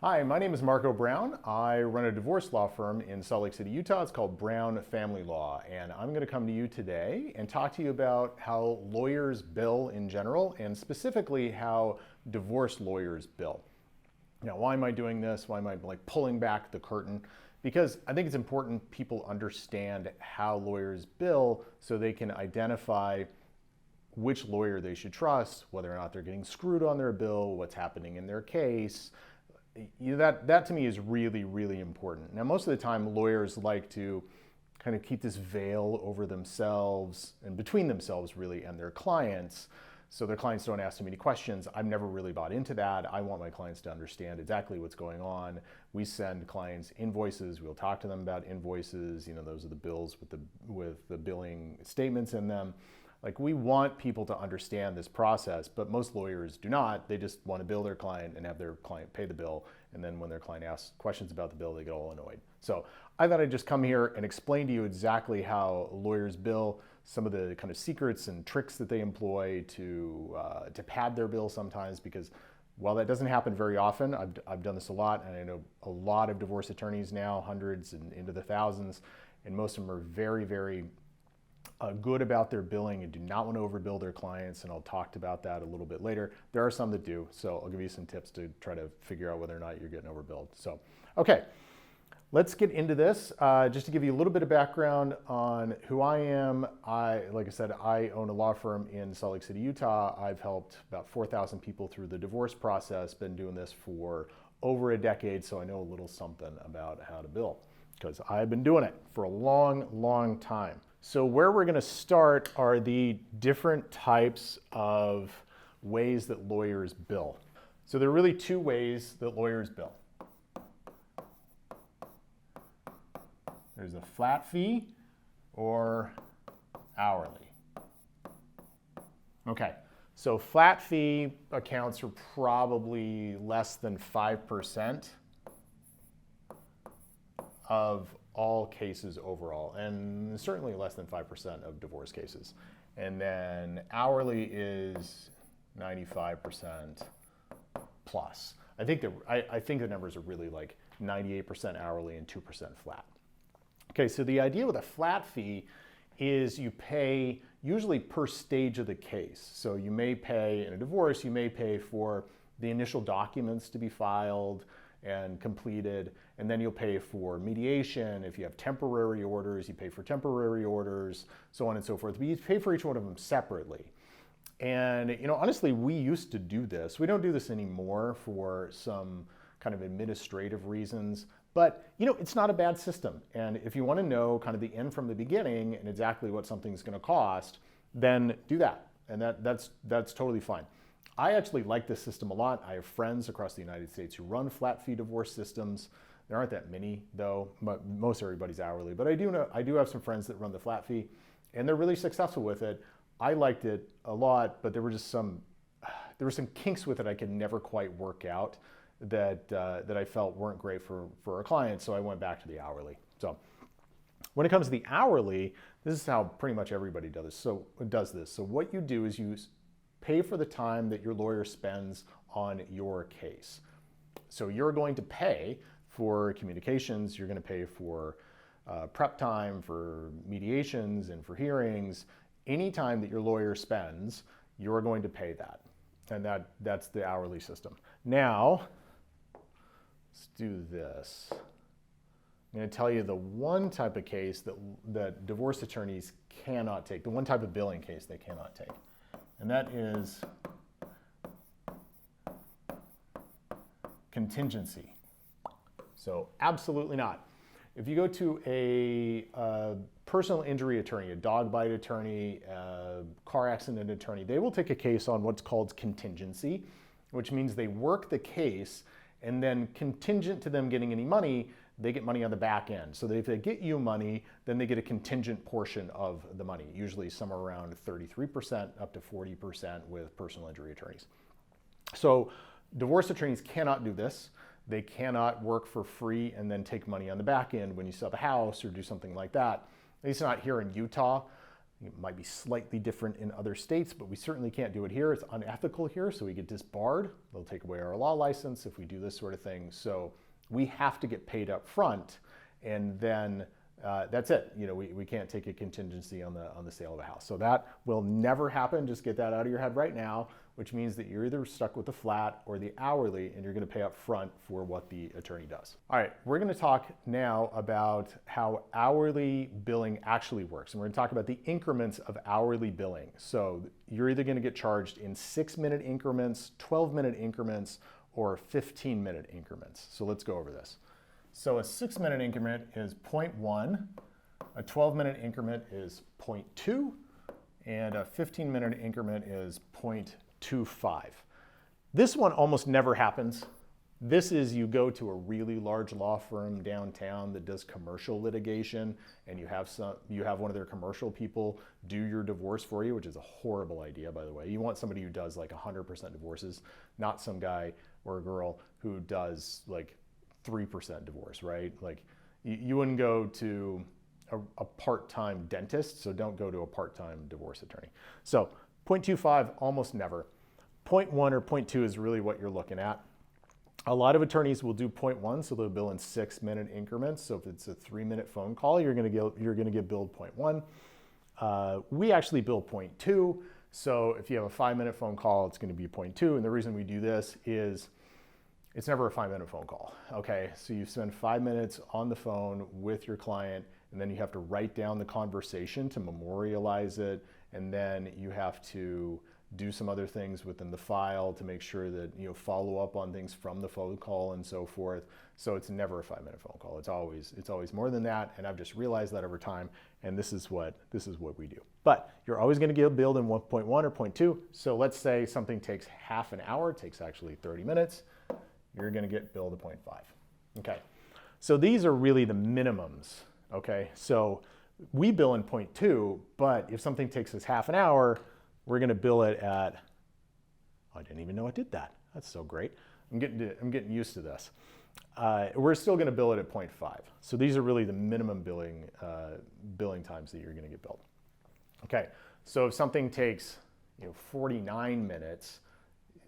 Hi, my name is Marco Brown. I run a divorce law firm in Salt Lake City, Utah. It's called Brown Family Law, and I'm going to come to you today and talk to you about how lawyers bill in general, and specifically how divorce lawyers bill. Now, why am I doing this? Why am I pulling back the curtain? Because I think it's important people understand how lawyers bill so they can identify which lawyer they should trust, whether or not they're getting screwed on their bill, what's happening in their case. That to me is really, really important. Now, most of the time, lawyers like to kind of keep this veil over themselves and between themselves, really, and their clients, so their clients don't ask too many questions. I've never really bought into that. I want my clients to understand exactly what's going on. We send clients invoices. We'll talk to them about invoices. Those are the bills with the billing statements in them. We want people to understand this process, but most lawyers do not. They just want to bill their client and have their client pay the bill. And then when their client asks questions about the bill, they get all annoyed. So I thought I'd just come here and explain to you exactly how lawyers bill, some of the kind of secrets and tricks that they employ to pad their bill sometimes, because while that doesn't happen very often, I've done this a lot, and I know a lot of divorce attorneys now, hundreds and into the thousands, and most of them are very, very good about their billing and do not want to overbill their clients, and I'll talk about that a little bit later. There are some that do, so I'll give you some tips to try to figure out whether or not you're getting overbilled. So, okay, let's get into this. Just to give you a little bit of background on who I am, like I said, I own a law firm in Salt Lake City, Utah. I've helped about 4,000 people through the divorce process, been doing this for over a decade, so I know a little something about how to bill, because I've been doing it for a long, long time. So where we're going to start are the different types of ways that lawyers bill. So there are really two ways that lawyers bill. There's a flat fee or hourly. Okay, so flat fee accounts for probably less than 5% of all cases overall, and certainly less than 5% of divorce cases. And then hourly is 95% plus. I think the numbers are really like 98% hourly and 2% flat. Okay, so the idea with a flat fee is you pay usually per stage of the case. So you may pay in a divorce, you may pay for the initial documents to be filed and completed, and then you'll pay for mediation. If you have temporary orders, you pay for temporary orders, so on and so forth. But you pay for each one of them separately. And honestly, we used to do this. We don't do this anymore for some kind of administrative reasons, but it's not a bad system. And if you want to know kind of the end from the beginning and exactly what something's going to cost, then do that. And that's totally fine. I actually like this system a lot. I have friends across the United States who run flat fee divorce systems. There aren't that many though, but most everybody's hourly. But I do have some friends that run the flat fee, and they're really successful with it. I liked it a lot, but there were some kinks with it I could never quite work out that I felt weren't great for our clients. So I went back to the hourly. So when it comes to the hourly, this is how pretty much everybody does this. So what you do is you pay for the time that your lawyer spends on your case. So you're going to pay for communications, you're going to pay for prep time, for mediations, and for hearings. Any time that your lawyer spends, you're going to pay that. And that's the hourly system. Now, let's do this. I'm going to tell you the one type of case that divorce attorneys cannot take, the one type of billing case they cannot take. And that is contingency. So absolutely not. If you go to a personal injury attorney, a dog bite attorney, a car accident attorney, they will take a case on what's called contingency, which means they work the case, and then contingent to them getting any money, they get money on the back end. So that if they get you money, then they get a contingent portion of the money, usually somewhere around 33% up to 40% with personal injury attorneys. So divorce attorneys cannot do this. They cannot work for free and then take money on the back end when you sell the house or do something like that. At least not here in Utah. It might be slightly different in other states, but we certainly can't do it here. It's unethical here, so we get disbarred. They'll take away our law license if we do this sort of thing. So we have to get paid up front, and then that's it. You know, we can't take a contingency on the sale of a house. So that will never happen. Just get that out of your head right now, which means that you're either stuck with the flat or the hourly, and you're going to pay up front for what the attorney does. All right, we're going to talk now about how hourly billing actually works. And we're going to talk about the increments of hourly billing. So you're either going to get charged in 6-minute increments, 12-minute increments, or 15-minute increments. So let's go over this. So a 6-minute increment is 0.1, a 12-minute increment is 0.2, and a 15-minute increment is 0.25. This one almost never happens. This is you go to a really large law firm downtown that does commercial litigation, and you have one of their commercial people do your divorce for you, which is a horrible idea, by the way. You want somebody who does like 100% divorces, not some guy or a girl who does like 3% divorce, right? Like you wouldn't go to a part-time dentist, so don't go to a part-time divorce attorney. So 0.25, almost never. 0.1 or 0.2 is really what you're looking at. A lot of attorneys will do 0.1, so they'll bill in 6-minute increments. So if it's a 3-minute phone call, you're gonna get billed 0.1. We actually bill 0.2. So if you have a 5-minute phone call, it's gonna be 0.2. And the reason we do this is it's never a 5-minute phone call, okay? So you spend 5 minutes on the phone with your client, and then you have to write down the conversation to memorialize it, and then you have to do some other things within the file to make sure that you follow up on things from the phone call and so forth. So it's never a 5-minute phone call. It's always more than that, and I've just realized that over time, and this is what we do. But you're always going to get billed in 1.1 or 0.2. So let's say something takes half an hour, it takes actually 30 minutes. You're going to get billed a 0.5. Okay, so these are really the minimums. Okay, so we bill in 0.2, but if something takes us half an hour, we're going to bill it at, I didn't even know it did that. That's so great. I'm getting used to this. We're still going to bill it at 0.5. So these are really the minimum billing times that you're going to get billed. Okay, so if something takes 49 minutes,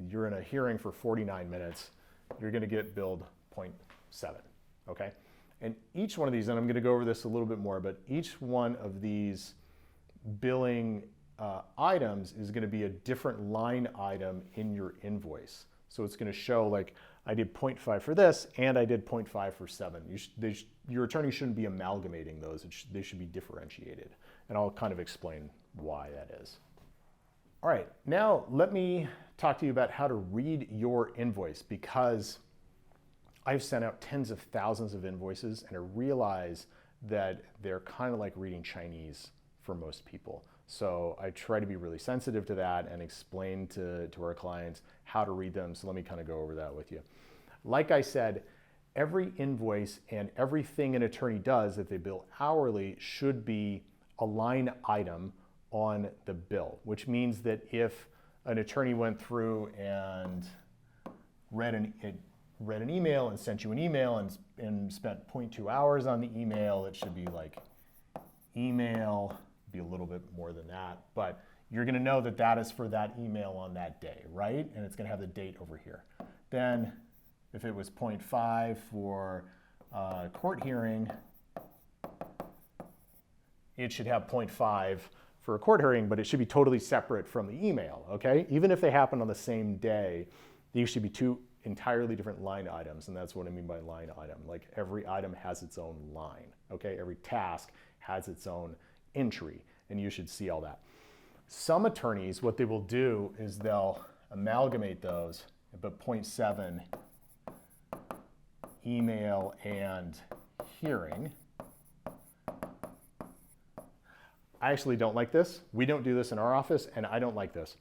you're in a hearing for 49 minutes, you're going to get billed 0.7. Okay, and each one of these, and I'm going to go over this a little bit more, but each one of these billing items is going to be a different line item in your invoice. So it's going to show like I did 0.5 for this and I did 0.5 for 7. Your attorney shouldn't be amalgamating those. They should be differentiated. And I'll kind of explain why that is. All right, now let me talk to you about how to read your invoice, because I've sent out tens of thousands of invoices and I realize that they're kind of like reading Chinese for most people. So I try to be really sensitive to that and explain to our clients how to read them. So let me kind of go over that with you. Like I said, every invoice and everything an attorney does if they bill hourly should be a line item on the bill, which means that if an attorney went through and read an email and sent you an email and spent 0.2 hours on the email, it should be like email, be a little bit more than that, but you're going to know that that is for that email on that day, right? And it's going to have the date over here. Then if it was 0.5 for a court hearing, it should have 0.5 for a court hearing, but it should be totally separate from the email, okay? Even if they happen on the same day, these should be two entirely different line items, and that's what I mean by line item. Like every item has its own line, okay? Every task has its own entry, and you should see all that. Some attorneys, what they will do is they'll amalgamate those, but 0.7 email and hearing. I actually don't like this. We don't do this in our office, and I don't like this,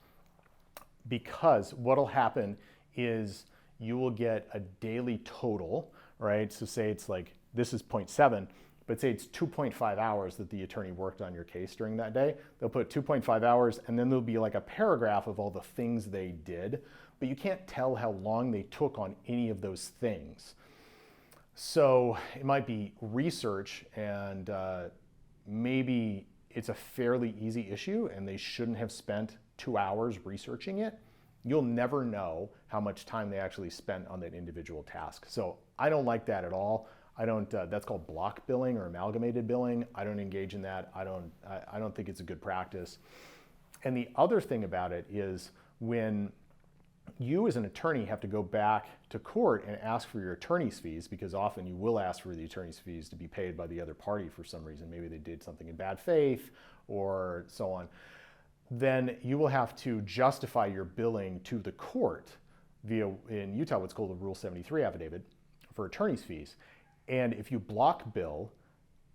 because what'll happen is you will get a daily total, right? So say it's like, this is 0.7, but say it's 2.5 hours that the attorney worked on your case during that day. They'll put 2.5 hours, and then there'll be like a paragraph of all the things they did, but you can't tell how long they took on any of those things. So it might be research, and maybe it's a fairly easy issue and they shouldn't have spent 2 hours researching it, you'll never know how much time they actually spent on that individual task. So I don't like that at all. I don't, that's called block billing or amalgamated billing. I don't engage in that. I don't think it's a good practice. And the other thing about it is when you as an attorney have to go back to court and ask for your attorney's fees, because often you will ask for the attorney's fees to be paid by the other party for some reason. Maybe they did something in bad faith or so on. Then you will have to justify your billing to the court via, in Utah, what's called a Rule 73 affidavit for attorney's fees. And if you block bill,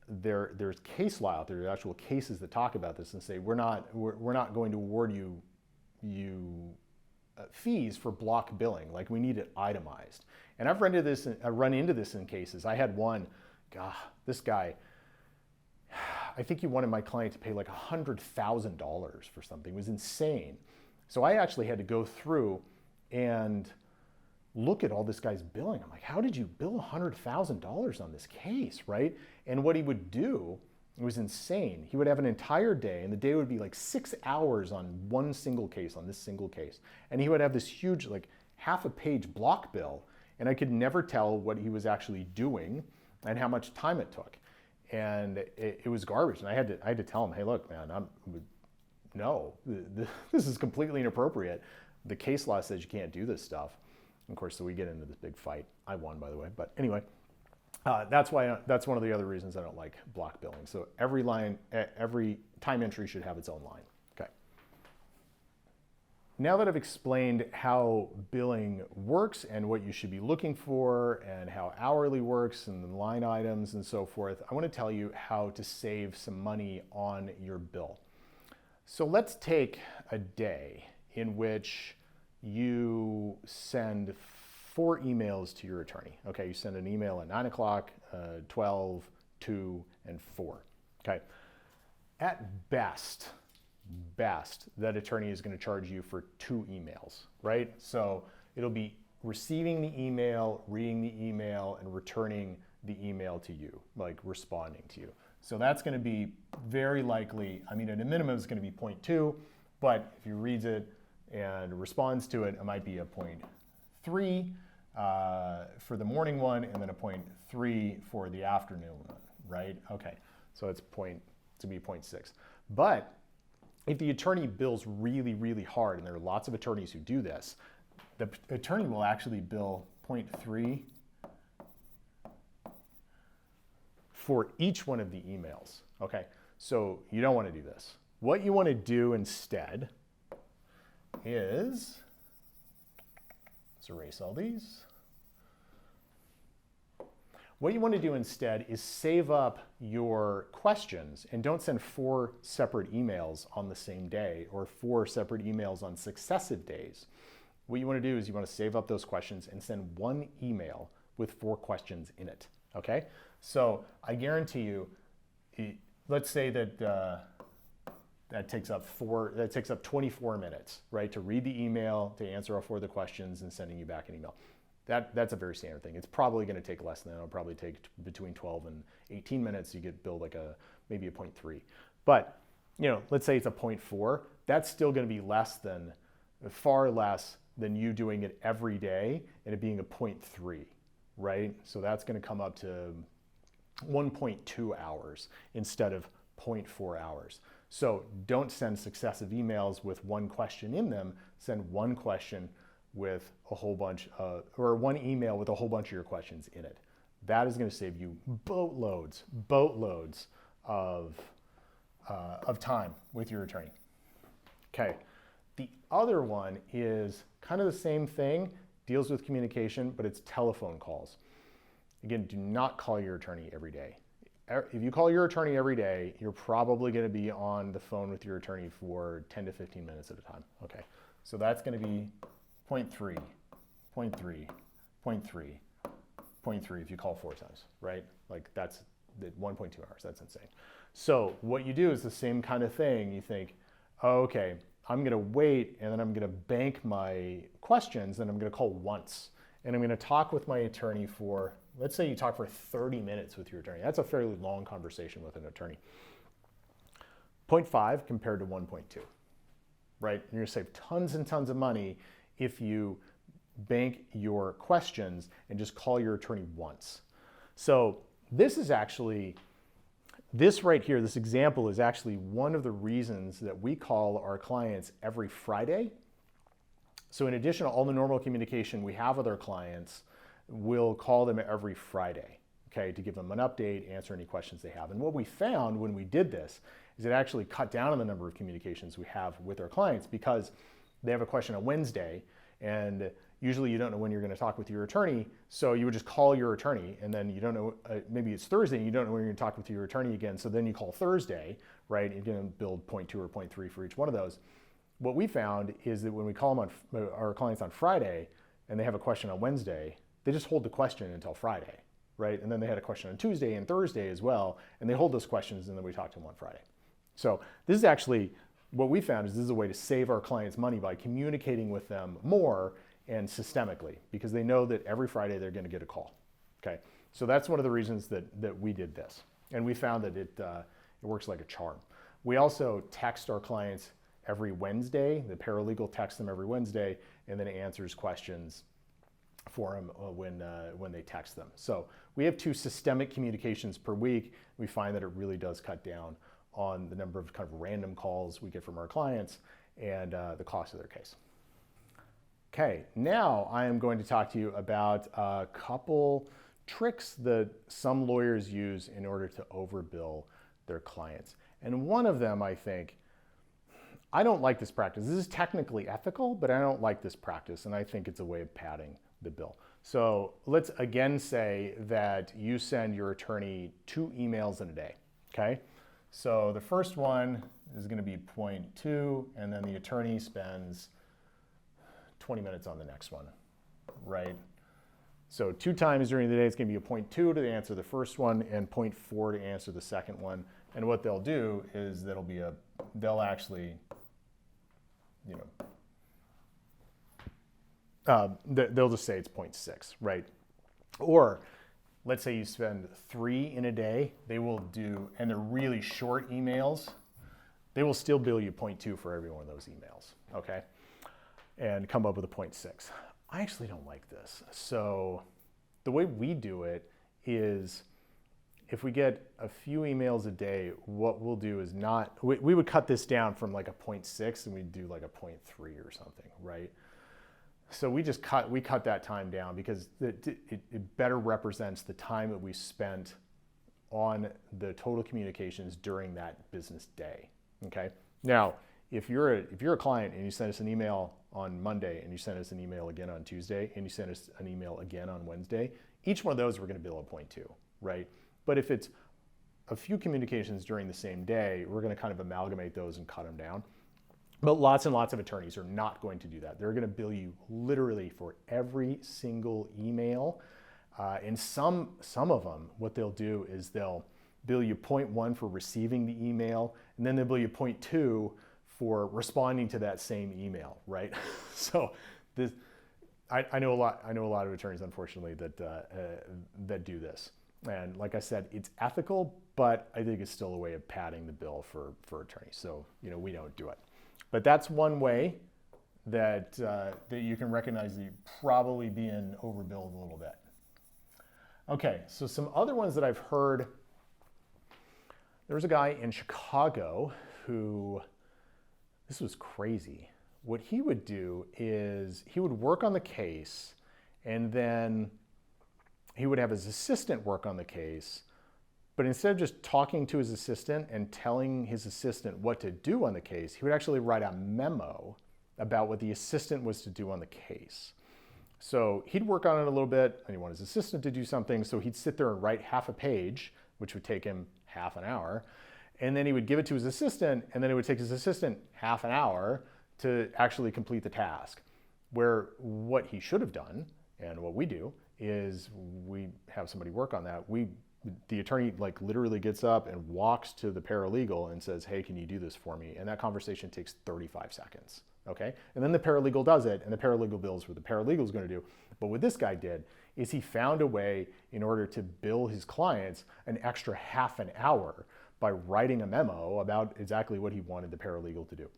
there's case law out there, actual cases that talk about this and say, we're not going to award you fees for block billing. Like, we need it itemized. And I've run into this in cases. I had one, this guy, I think he wanted my client to pay like $100,000 for something. It was insane. So I actually had to go through and look at all this guy's billing. I'm like, how did you bill $100,000 on this case, right? And what he would do, it was insane. He would have an entire day, and the day would be like 6 hours on one single case, on this single case. And he would have this huge, like half a page block bill, and I could never tell what he was actually doing and how much time it took. And it was garbage. And I had to tell him, hey, look, man, no, this is completely inappropriate. The case law says you can't do this stuff. Of course, so we get into this big fight. I won, by the way. But anyway, that's one of the other reasons I don't like block billing. So every time entry should have its own line. Okay. Now that I've explained how billing works and what you should be looking for and how hourly works and the line items and so forth, I want to tell you how to save some money on your bill. So let's take a day in which you send 4 emails to your attorney. Okay, you send an email at 9 o'clock, 12, 2, and 4. Okay, at best, that attorney is going to charge you for 2 emails, right? So it'll be receiving the email, reading the email, and returning the email to you, like responding to you. So that's going to be very likely, I mean, at a minimum, it's going to be 0.2, but if he reads it and responds to it, it might be a 0.3 for the morning one, and then a 0.3 for the afternoon one, right? Okay, so it's to be 0.6. But if the attorney bills really, really hard, and there are lots of attorneys who do this, the attorney will actually bill 0.3 for each one of the emails. Okay, so you don't want to do this. What you want to do instead is, let's erase all these. What you want to do instead is save up your questions and don't send 4 separate emails on the same day or 4 separate emails on successive days. What you want to do is you want to save up those questions and send 1 email with 4 questions in it, okay? So I guarantee you, let's say that that takes up 24 minutes, right? To read the email, to answer all 4 of the questions and sending you back an email. That's a very standard thing. It's probably going to take less than that. It'll probably take between 12 and 18 minutes. You get billed like maybe a 0.3. But, let's say it's a 0.4. That's still going to be far less than you doing it every day and it being a 0.3, right? So that's going to come up to 1.2 hours instead of 0.4 hours. So don't send successive emails with 1 question in them. Send 1 question with a whole bunch or 1 email with a whole bunch of your questions in it. That is going to save you boatloads of time with your attorney. Okay. The other one is kind of the same thing, deals with communication, but it's telephone calls. Again, do not call your attorney every day. If you call your attorney every day, you're probably going to be on the phone with your attorney for 10 to 15 minutes at a time. Okay, so that's going to be 0.3, 0.3, 0.3, 0.3 if you call 4 times, right? Like that's 1.2 hours, that's insane. So what you do is the same kind of thing. You think, oh, okay, I'm going to wait and then I'm going to bank my questions and I'm going to call once. And I'm going to talk with my attorney for, let's say you talk for 30 minutes with your attorney. That's a fairly long conversation with an attorney. 0.5 compared to 1.2, right? You're gonna save tons and tons of money if you bank your questions and just call your attorney once. So this is actually, this right here, this example is actually one of the reasons that we call our clients every Friday. So in addition to all the normal communication we have with our clients, we'll call them every Friday, okay, to give them an update, answer any questions they have. And what we found when we did this is it actually cut down on the number of communications we have with our clients, because they have a question on Wednesday, and usually you don't know when you're going to talk with your attorney, so you would just call your attorney, and then you don't know, maybe it's Thursday and you don't know when you're going to talk with your attorney again, so then you call Thursday, right? You're going to build 0.2 or 0.3 for each one of those. What we found is that when we call them on, our clients on Friday and they have a question on Wednesday, they just hold the question until Friday, right? And then they had a question on Tuesday and Thursday as well, and they hold those questions, and then we talk to them on Friday. So this is actually, what we found is this is a way to save our clients money by communicating with them more and systemically, because they know that every Friday they're going to get a call. Okay, so that's one of the reasons that we did this, and we found that it works like a charm. We also text our clients every Wednesday. The paralegal texts them every Wednesday, and then it answers questions for them when they text them. So we have 2 systemic communications per week. We find that it really does cut down on the number of kind of random calls we get from our clients and the cost of their case. Okay, now I am going to talk to you about a couple tricks that some lawyers use in order to overbill their clients. And one of them, I think, I don't like this practice. This is technically ethical, but I don't like this practice, and I think it's a way of padding the bill. So let's again say that you send your attorney 2 emails in a day, okay? So the first one is going to be 0.2, and then the attorney spends 20 minutes on the next one, right? So 2 times during the day, it's going to be a 0.2 to answer the first one and 0.4 to answer the second one. And what they'll do is they'll actually, they'll just say it's 0.6, right? Or let's say you spend 3 in a day, they will do, and they're really short emails, they will still bill you 0.2 for every one of those emails, okay? And come up with a 0.6. I actually don't like this. So the way we do it is, if we get a few emails a day, what we'll do is we would cut this down from like a 0.6 and we'd do like a 0.3 or something, right? So we cut that time down because it better represents the time that we spent on the total communications during that business day, okay? Now, if you're a client and you send us an email on Monday and you send us an email again on Tuesday and you send us an email again on Wednesday, each one of those we're going to bill a 0.2, right? But if it's a few communications during the same day, we're going to kind of amalgamate those and cut them down. But lots and lots of attorneys are not going to do that. They're going to bill you literally for every single email. And some of them, what they'll do is they'll bill you 0.1 for receiving the email, and then they'll bill you 0.2 for responding to that same email, right? So this, I know a lot of attorneys, unfortunately, that do this. And like I said, it's ethical, but I think it's still a way of padding the bill for attorneys. So we don't do it. But that's one way that you can recognize that you're probably being overbilled a little bit. Okay, so some other ones that I've heard. There was a guy in Chicago who, this was crazy. What he would do is he would work on the case, and then he would have his assistant work on the case, but instead of just talking to his assistant and telling his assistant what to do on the case, he would actually write a memo about what the assistant was to do on the case. So he'd work on it a little bit, and he wanted his assistant to do something, so he'd sit there and write half a page, which would take him half an hour, and then he would give it to his assistant, and then it would take his assistant half an hour to actually complete the task. Where what he should have done, and what we do, is we have somebody work on that. The attorney literally gets up and walks to the paralegal and says, hey, can you do this for me? And that conversation takes 35 seconds, okay? And then the paralegal does it, and the paralegal bills what the paralegal is going to do. But what this guy did is he found a way in order to bill his clients an extra half an hour by writing a memo about exactly what he wanted the paralegal to do.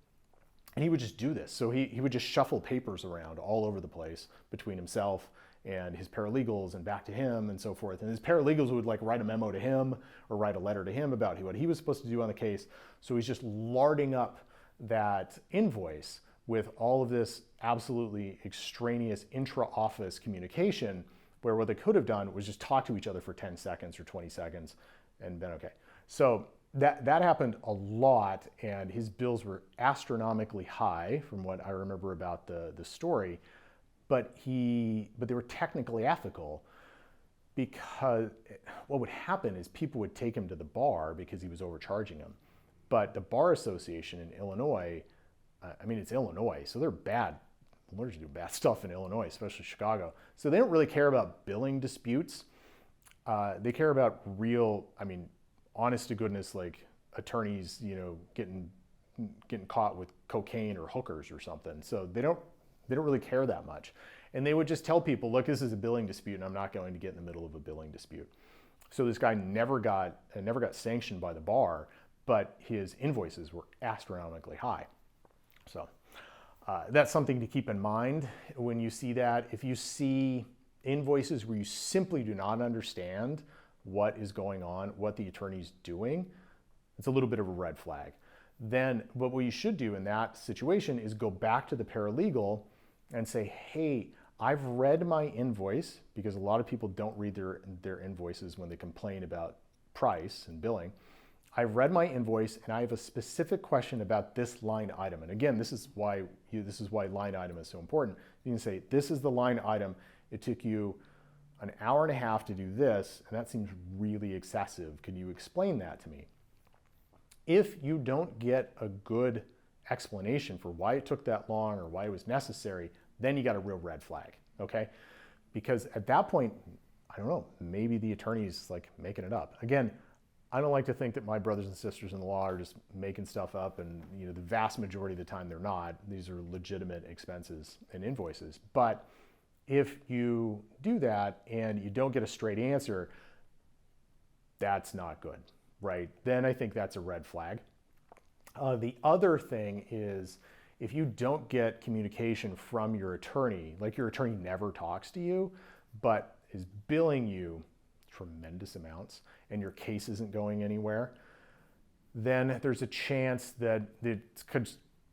And he would just do this. So he would just shuffle papers around all over the place between himself and his paralegals and back to him and so forth. And his paralegals would like write a memo to him or write a letter to him about what he was supposed to do on the case. So he's just larding up that invoice with all of this absolutely extraneous intra-office communication, where what they could have done was just talk to each other for 10 seconds or 20 seconds and been okay. So that happened a lot, and his bills were astronomically high from what I remember about the story, but they were technically ethical, because what would happen is people would take him to the bar because he was overcharging them. But the Bar Association in Illinois, I mean, it's Illinois, so they're bad. Lawyers do bad stuff in Illinois, especially Chicago. So they don't really care about billing disputes. They care about real, I mean, honest to goodness, like attorneys, getting caught with cocaine or hookers or something. So they don't really care that much. And they would just tell people, look, this is a billing dispute and I'm not going to get in the middle of a billing dispute. So this guy never got sanctioned by the bar, but his invoices were astronomically high. So that's something to keep in mind when you see that. If you see invoices where you simply do not understand what is going on, what the attorney's doing, it's a little bit of a red flag. Then what you should do in that situation is go back to the paralegal and say, hey, I've read my invoice, because a lot of people don't read their invoices when they complain about price and billing. I've read my invoice and I have a specific question about this line item. And again, this is why line item is so important. You can say, this is the line item. It took you an hour and a half to do this, and that seems really excessive. Can you explain that to me? If you don't get a good explanation for why it took that long or why it was necessary, then you got a real red flag, okay? Because at that point, I don't know, maybe the attorney's like making it up. Again, I don't like to think that my brothers and sisters in the law are just making stuff up, and the vast majority of the time they're not. These are legitimate expenses and invoices. But if you do that and you don't get a straight answer, that's not good, right? Then I think that's a red flag. The other thing is, if you don't get communication from your attorney, like your attorney never talks to you, but is billing you tremendous amounts and your case isn't going anywhere, then there's a chance that it's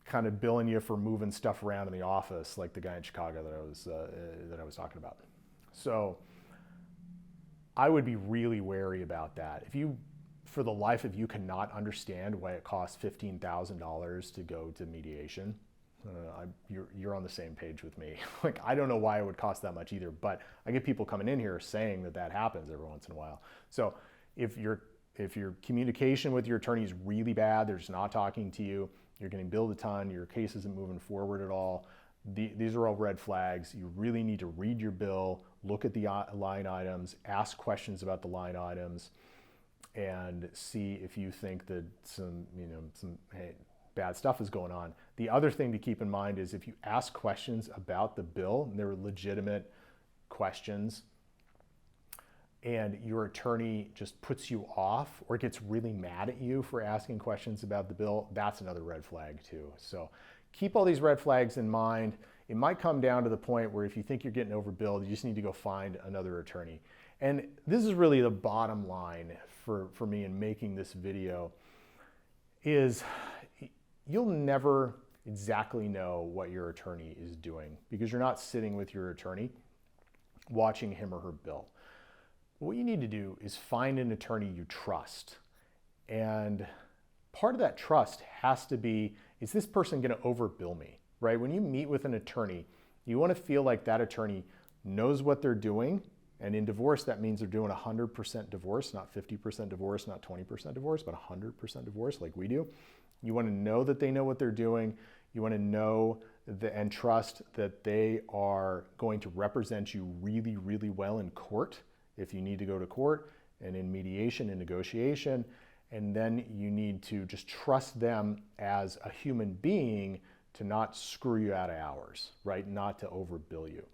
kind of billing you for moving stuff around in the office, like the guy in Chicago that I was talking about. So I would be really wary about that. If you, for the life of you, cannot understand why it costs $15,000 to go to mediation, you're on the same page with me. Like, I don't know why it would cost that much either, but I get people coming in here saying that happens every once in a while. So if your communication with your attorney is really bad, they're just not talking to you, you're getting billed a ton, your case isn't moving forward at all, these are all red flags. You really need to read your bill, look at the line items, ask questions about the line items, and see if you think that some bad stuff is going on. The other thing to keep in mind is, if you ask questions about the bill, and they're legitimate questions, and your attorney just puts you off or gets really mad at you for asking questions about the bill, that's another red flag too. So keep all these red flags in mind. It might come down to the point where if you think you're getting overbilled, you just need to go find another attorney. And this is really the bottom line for me in making this video, is you'll never exactly know what your attorney is doing, because you're not sitting with your attorney watching him or her bill. What you need to do is find an attorney you trust. And part of that trust has to be, is this person going to overbill me, right? When you meet with an attorney, you want to feel like that attorney knows what they're doing. And in divorce, that means they're doing 100% divorce, not 50% divorce, not 20% divorce, but 100% divorce like we do. You want to know that they know what they're doing. You want to know and trust that they are going to represent you really, really well in court if you need to go to court, and in mediation and negotiation. And then you need to just trust them as a human being to not screw you out of hours, right? Not to overbill you.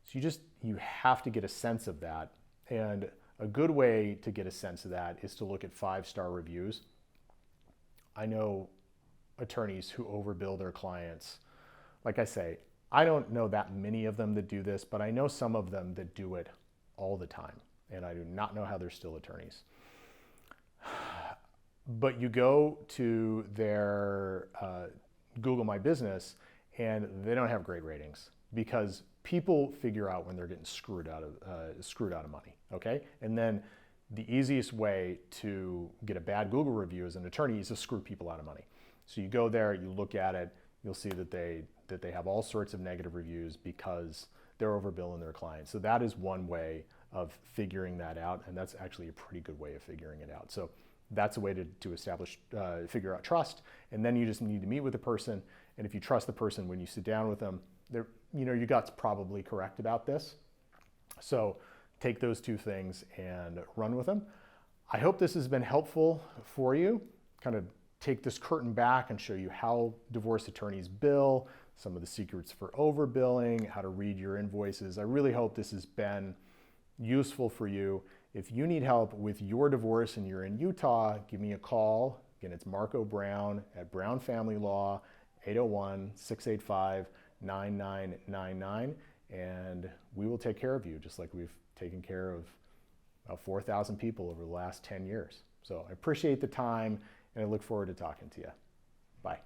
So you have to get a sense of that. And a good way to get a sense of that is to look at 5-star reviews. I know attorneys who overbill their clients. Like I say, I don't know that many of them that do this, but I know some of them that do it all the time, and I do not know how they're still attorneys. But you go to their Google My Business and they don't have great ratings because people figure out when they're getting screwed out of money, okay? And then the easiest way to get a bad Google review as an attorney is to screw people out of money. So you go there, you look at it, you'll see that they have all sorts of negative reviews because they're overbilling their clients. So that is one way of figuring that out, and that's actually a pretty good way of figuring it out. So that's a way to establish, figure out trust, and then you just need to meet with the person. And if you trust the person when you sit down with them, your gut's probably correct about this. So take those two things and run with them. I hope this has been helpful for you. Kind of take this curtain back and show you how divorce attorneys bill, some of the secrets for overbilling, how to read your invoices. I really hope this has been useful for you. If you need help with your divorce and you're in Utah, give me a call. Again, it's Marco Brown at Brown Family Law, 801-685-9999, and we will take care of you just like we've taken care of 4,000 people over the last 10 years. So I appreciate the time, and I look forward to talking to you. Bye.